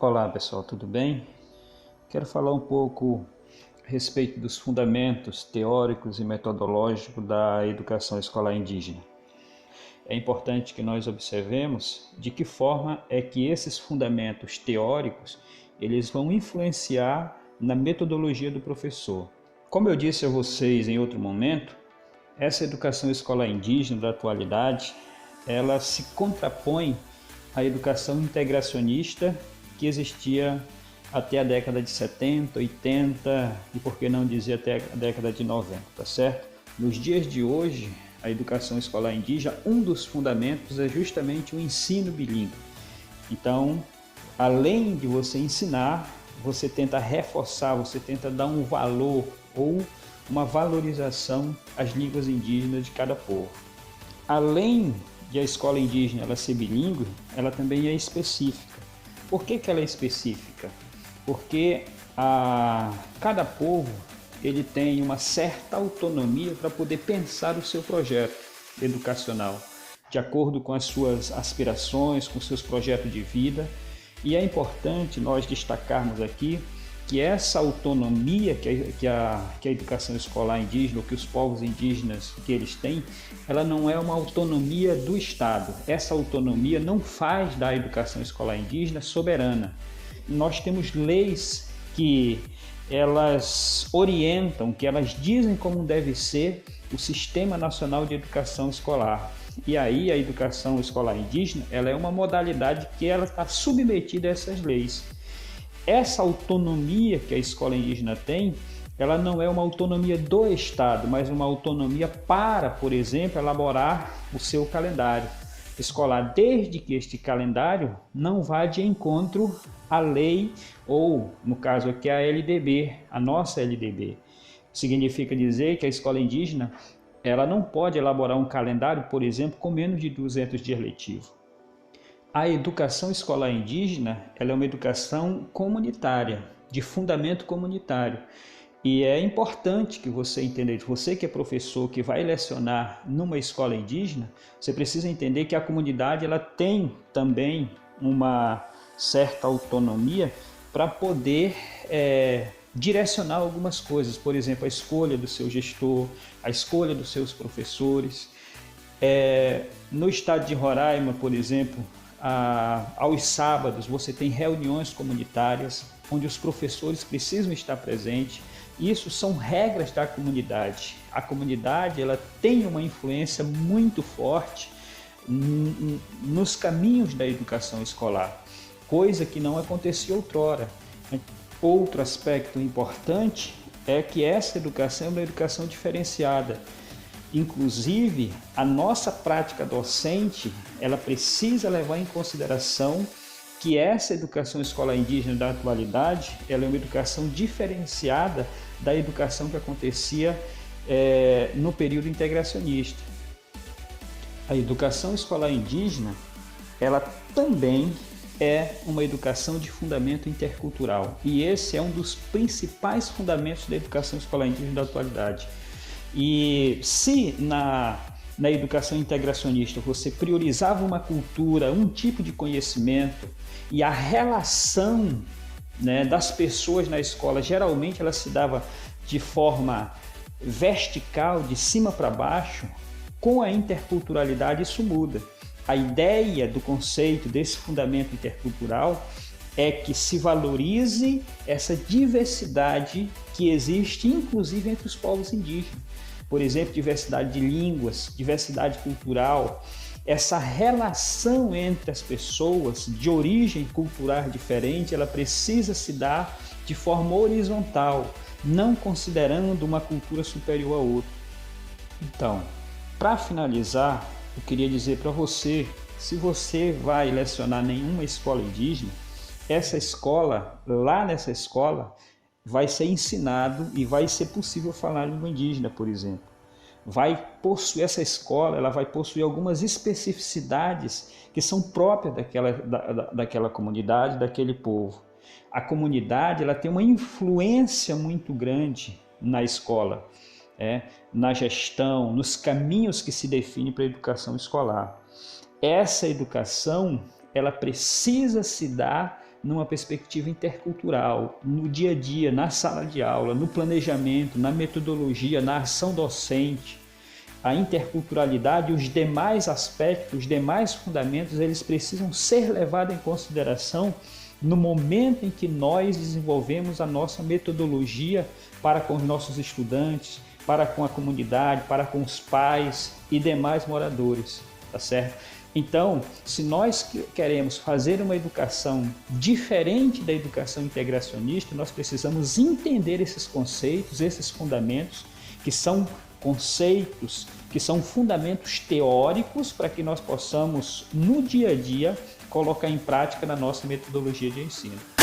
Olá pessoal, tudo bem? Quero falar um pouco a respeito dos fundamentos teóricos e metodológicos da educação escolar indígena. É importante que nós observemos de que forma é que esses fundamentos teóricos eles vão influenciar na metodologia do professor. Como eu disse a vocês em outro momento, essa educação escolar indígena da atualidade, ela se contrapõe à educação integracionista que existia até a década de 70, 80 e por que não dizer até a década de 90, tá certo? Nos dias de hoje, a educação escolar indígena, um dos fundamentos é justamente o ensino bilíngue. Então, além de você ensinar, você tenta reforçar, você tenta dar um valor ou uma valorização às línguas indígenas de cada povo. Além de a escola indígena ela ser bilíngue, ela também é específica. Por que ela é específica? Porque cada povo ele tem uma certa autonomia para poder pensar o seu projeto educacional, de acordo com as suas aspirações, com seus projetos de vida. E é importante nós destacarmos aqui que essa autonomia que a educação escolar indígena, ou que os povos indígenas que eles têm, ela não é uma autonomia do Estado. Essa autonomia não faz da educação escolar indígena soberana. Nós temos leis que elas orientam, que elas dizem como deve ser o Sistema Nacional de Educação Escolar. E aí a educação escolar indígena, ela é uma modalidade que ela está submetida a essas leis. Essa autonomia que a escola indígena tem, ela não é uma autonomia do Estado, mas uma autonomia para, por exemplo, elaborar o seu calendário escolar, desde que este calendário não vá de encontro à lei, ou, no caso aqui, a LDB, a nossa LDB. Significa dizer que a escola indígena ela não pode elaborar um calendário, por exemplo, com menos de 200 dias letivos. A educação escolar indígena ela é uma educação comunitária, de fundamento comunitário. E é importante que você entenda, você que é professor, que vai lecionar numa escola indígena, você precisa entender que a comunidade ela tem também uma certa autonomia para poder direcionar algumas coisas. Por exemplo, a escolha do seu gestor, a escolha dos seus professores. No estado de Roraima, por exemplo, aos sábados você tem reuniões comunitárias onde os professores precisam estar presentes. Isso são regras da comunidade. A comunidade ela tem uma influência muito forte nos caminhos da educação escolar, coisa que não acontecia outrora. Outro aspecto importante é que essa educação é uma educação diferenciada. Inclusive, a nossa prática docente, ela precisa levar em consideração que essa educação escolar indígena da atualidade, ela é uma educação diferenciada da educação que acontecia no período integracionista. A educação escolar indígena, ela também é uma educação de fundamento intercultural. E esse é um dos principais fundamentos da educação escolar indígena da atualidade. E se na educação integracionista você priorizava uma cultura, um tipo de conhecimento e a relação das pessoas na escola, geralmente ela se dava de forma vertical, de cima para baixo, com a interculturalidade isso muda. A ideia do conceito desse fundamento intercultural é que se valorize essa diversidade que existe, inclusive entre os povos indígenas. Por exemplo, diversidade de línguas, diversidade cultural, essa relação entre as pessoas de origem cultural diferente, ela precisa se dar de forma horizontal, não considerando uma cultura superior a outra. Então, para finalizar, eu queria dizer para você, se você vai lecionar nenhuma escola indígena, essa escola, lá nessa escola, vai ser ensinado e vai ser possível falar língua indígena, por exemplo. Essa escola ela vai possuir algumas especificidades que são próprias daquela comunidade, daquele povo. A comunidade ela tem uma influência muito grande na escola, na gestão, nos caminhos que se definem para a educação escolar. Essa educação ela precisa se dar numa perspectiva intercultural, no dia a dia, na sala de aula, no planejamento, na metodologia, na ação docente. A interculturalidade e os demais aspectos, os demais fundamentos, eles precisam ser levados em consideração no momento em que nós desenvolvemos a nossa metodologia para com os nossos estudantes, para com a comunidade, para com os pais e demais moradores, tá certo? Então, se nós queremos fazer uma educação diferente da educação integracionista, nós precisamos entender esses conceitos, esses fundamentos, que são conceitos, que são fundamentos teóricos para que nós possamos, no dia a dia, colocar em prática na nossa metodologia de ensino.